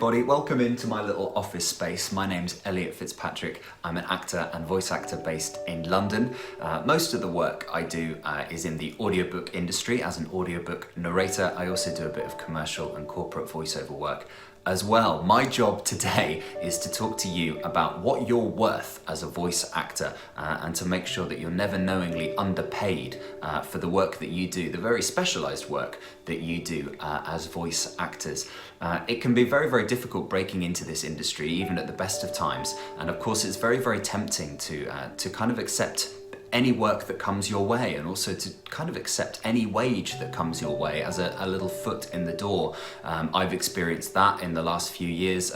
everybody, welcome into my little office space. My name's ELLIOT FITZPATRICK. I'm an actor and voice actor based in London. Most of the work I do is in the audiobook industry as an audiobook narrator. I also do a bit of commercial and corporate voiceover work as well. My job today is to talk to you about what you're worth as a voice actor and to make sure that you're never knowingly underpaid for the work that you do, the very specialized work that you do as voice actors. It can be very, very difficult breaking into this industry, even at the best of times. And of course, it's very, very tempting to kind of accept any work that comes your way, and also to kind of accept any wage that comes your way as a little foot in the door. I've experienced that in the last few years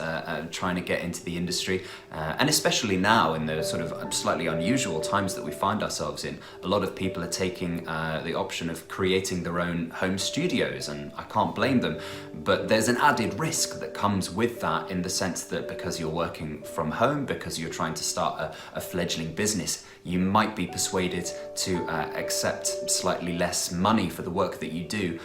trying to get into the industry, and especially now in the sort of slightly unusual times that we find ourselves in. A lot of people are taking the option of creating their own home studios, and I can't blame them, but there's an added risk that comes with that, in the sense that because you're working from home, because you're trying to start a fledgling business, you might be persuaded to accept slightly less money for the work that you do.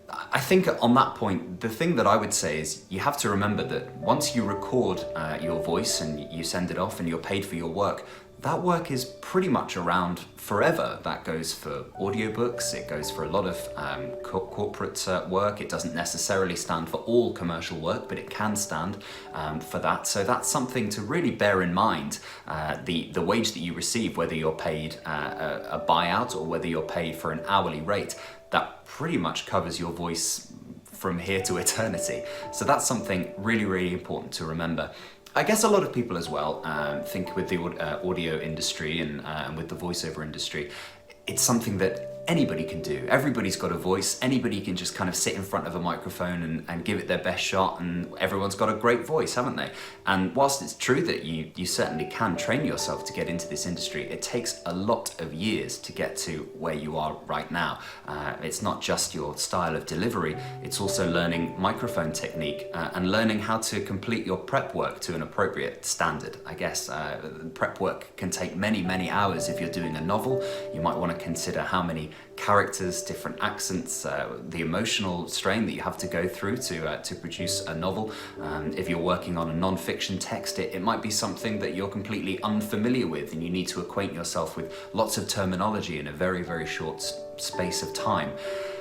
I think on that point, the thing that I would say is you have to remember that once you record your voice and you send it off and you're paid for your work, that work is pretty much around forever. That goes for audiobooks, it goes for a lot of corporate work. It doesn't necessarily stand for all commercial work, but it can stand for that. So that's something to really bear in mind. The wage that you receive, whether you're paid a buyout or whether you're paid for an hourly rate, that pretty much covers your voice from here to eternity. So that's something really, really important to remember. I guess a lot of people as well think with the audio industry and with the voiceover industry, it's something that anybody can do. Everybody's got a voice. Anybody can just kind of sit in front of a microphone and give it their best shot, and everyone's got a great voice, haven't they? And whilst it's true that you certainly can train yourself to get into this industry, it takes a lot of years to get to where you are right now. It's not just your style of delivery, it's also learning microphone technique and learning how to complete your prep work to an appropriate standard, I guess. Prep work can take many, many hours. If you're doing a novel, you might want to consider how many characters, different accents, the emotional strain that you have to go through to produce a novel. If you're working on a non-fiction text, it might be something that you're completely unfamiliar with, and you need to acquaint yourself with lots of terminology in a very, very short space of time.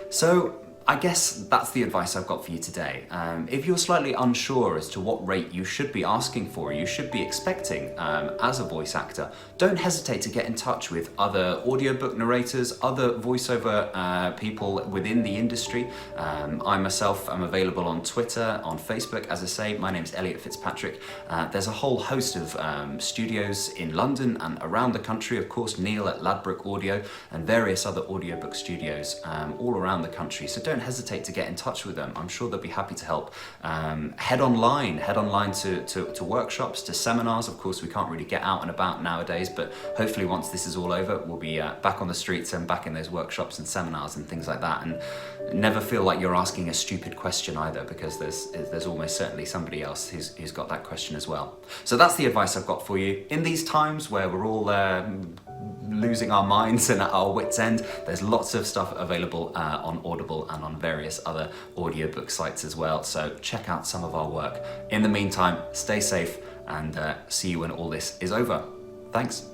So I guess that's the advice I've got for you today. If you're slightly unsure as to what rate you should be asking for, you should be expecting as a voice actor, don't hesitate to get in touch with other audiobook narrators, other voiceover people within the industry. I myself am available on Twitter, on Facebook. As I say, my name's ELLIOT FITZPATRICK. There's a whole host of studios in London and around the country. Of course, Neil at Ladbroke Audio and various other audiobook studios all around the country. So don't hesitate to get in touch with them. I'm sure they'll be happy to help. Head online to workshops, to seminars. Of course, we can't really get out and about nowadays, but hopefully once this is all over, we'll be back on the streets and back in those workshops and seminars and things like that. And never feel like you're asking a stupid question either, because there's almost certainly somebody else who's got that question as well. So that's the advice I've got for you. In these times where we're all losing our minds and at our wits' end, there's lots of stuff available on Audible and on various other audiobook sites as well. So check out some of our work. In the meantime, stay safe and see you when all this is over. Thanks.